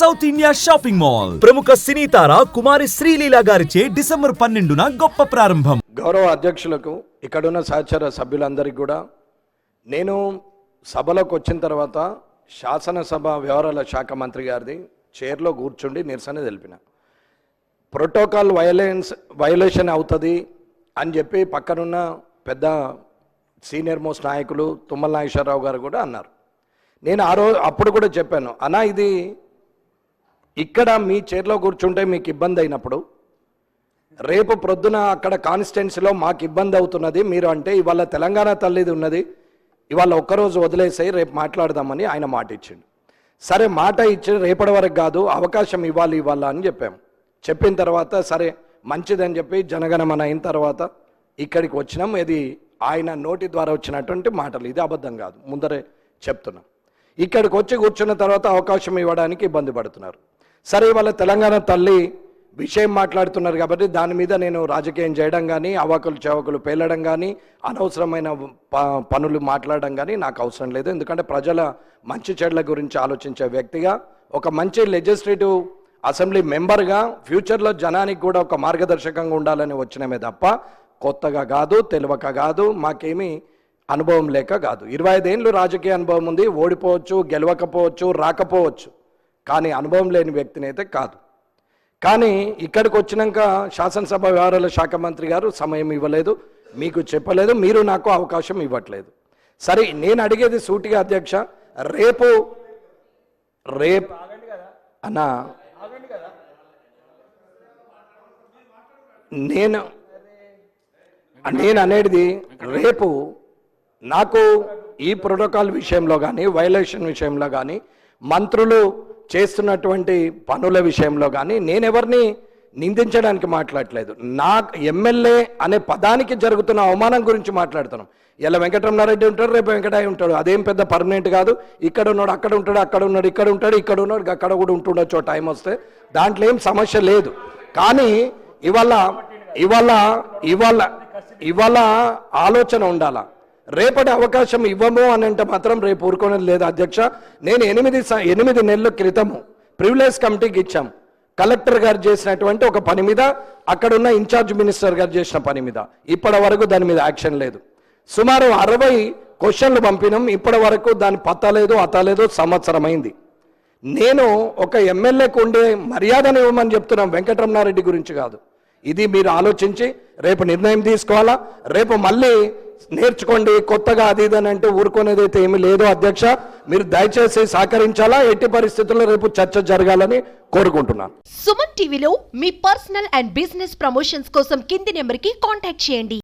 South India shopping mall ప్రముఖ సినీ తార కుమారి శ్రీలీల గారిచే December 12న గొప్ప ప్రారంభం. గౌరవ అధ్యక్షులకు, ఇక్కడున్న సహచర సభ్యులందరికీ కూడా నేను సభలోకి వచ్చిన తర్వాత శాసనసభ వ్యవహారాల శాఖ మంత్రి గారిది చైర్లో కూర్చుండి నిరసన తెలిపిన. ప్రోటోకాల్ వయలేషన్ అవుతుంది అని చెప్పి పక్కనున్న పెద్ద సీనియర్ మోస్ట్ నాయకులు తుమ్మల నాగేశ్వరరావు గారు కూడా అన్నారు. నేను అప్పుడు కూడా చెప్పాను, అన్నా ఇది ఇక్కడ మీ చైర్లో కూర్చుంటే మీకు ఇబ్బంది అయినప్పుడు రేపు ప్రొద్దున అక్కడ కాన్స్టిట్యున్సీలో మాకు ఇబ్బంది అవుతున్నది, మీరు అంటే ఇవాళ తెలంగాణ తల్లిది ఉన్నది, ఇవాళ ఒక్కరోజు వదిలేసాయి రేపు మాట్లాడదామని ఆయన మాట ఇచ్చిండు. సరే మాట ఇచ్చి రేపటి వరకు కాదు అవకాశం ఇవ్వాలి అని చెప్పాము. చెప్పిన తర్వాత సరే మంచిదని చెప్పి జనగణమన అయిన తర్వాత ఇక్కడికి వచ్చినాం. ఇది ఆయన నోటి ద్వారా వచ్చినటువంటి మాటలు, ఇది అబద్ధం కాదు, ముందరే చెప్తున్నాం. ఇక్కడికి వచ్చి కూర్చున్న తర్వాత అవకాశం ఇవ్వడానికి ఇబ్బంది పడుతున్నారు. సరే ఇవాళ తెలంగాణ తల్లి విషయం మాట్లాడుతున్నారు కాబట్టి దాని మీద నేను రాజకీయం చేయడం కానీ, అవాకులు చవకులు పేలడం కానీ, అనవసరమైన పనులు మాట్లాడడం కానీ నాకు అవసరం లేదు. ఎందుకంటే ప్రజల మంచి చెడ్ల గురించి ఆలోచించే వ్యక్తిగా, ఒక మంచి లెజిస్లేటివ్ అసెంబ్లీ మెంబర్గా ఫ్యూచర్లో జనానికి కూడా ఒక మార్గదర్శకంగా ఉండాలని వచ్చినమే తప్ప కొత్తగా కాదు, తెలియక కాదు, మాకేమీ అనుభవం లేక కాదు. 25 ఏళ్ళు రాజకీయ అనుభవం ఉంది. ఓడిపోవచ్చు, గెలవకపోవచ్చు, రాకపోవచ్చు, కానీ అనుభవం లేని వ్యక్తిని అయితే కాదు. కానీ ఇక్కడికి వచ్చినాక శాసనసభ వ్యవహారాల శాఖ మంత్రి గారు సమయం ఇవ్వలేదు, మీకు చెప్పలేదు, మీరు నాకు అవకాశం ఇవ్వట్లేదు. సరే నేను అడిగేది సూటిగా అధ్యక్ష, రేపు అన్నా నేను అనేది రేపు నాకు ఈ ప్రోటోకాల్ విషయంలో కానీ, వయలేషన్ విషయంలో కానీ, మంత్రులు చేస్తున్నటువంటి పనుల విషయంలో కానీ నేను ఎవరిని నిందించడానికి మాట్లాడలేదు. నాకు ఎమ్మెల్యే అనే పదానికి జరుగుతున్న అవమానం గురించి మాట్లాడుతున్నాం. ఇలా వెంకటరమణారెడ్డి ఉంటాడు, రేపు వెంకటయ్య ఉంటాడు, అదేం పెద్ద పర్మనెంట్ కాదు. ఇక్కడ ఉన్నాడు అక్కడ ఉంటాడు, అక్కడ ఉన్నాడు ఇక్కడ ఉంటాడు, ఇక్కడ ఉన్నాడు అక్కడ కూడా ఉంటుండొచ్చు టైం వస్తే, దాంట్లో ఏం సమస్య లేదు. కానీ ఇవాళ ఆలోచన ఉండాలా. రేపటి అవకాశం ఇవ్వము అని అంటే మాత్రం రేపు ఊరుకునేది లేదు అధ్యక్ష. నేను 8 నెలల క్రితము ప్రివిలేజ్ కమిటీకి ఇచ్చాం. కలెక్టర్ గారు చేసినటువంటి ఒక పని మీద, అక్కడున్న ఇన్ఛార్జ్ మినిస్టర్ గారు చేసిన పని మీద ఇప్పటి వరకు దాని మీద యాక్షన్ లేదు. సుమారు 60 క్వశ్చన్లు పంపినాం, ఇప్పటి వరకు దాని అతలేదు, సంవత్సరం అయింది. నేను ఒక ఎమ్మెల్యేకు ఉండే మర్యాదను ఇవ్వమని చెప్తున్నాం, వెంకటరమణారెడ్డి గురించి కాదు. ఇది మీరు ఆలోచించి రేపు నిర్ణయం తీసుకోవాలా. రేపు మళ్ళీ నేర్చుకోండి కొత్తగా అది ఇదని అంటే ఊరుకునేది అయితే ఏమీ లేదు అధ్యక్ష. మీరు దయచేసి సహకరించాలా, ఎట్టి పరిస్థితుల్లో రేపు చర్చ జరగాలని కోరుకుంటున్నాను. సుమన్ టీవీలో మీ పర్సనల్ అండ్ బిజినెస్ ప్రమోషన్స్ కోసం కింది నెంబర్కి కాంటాక్ట్ చేయండి.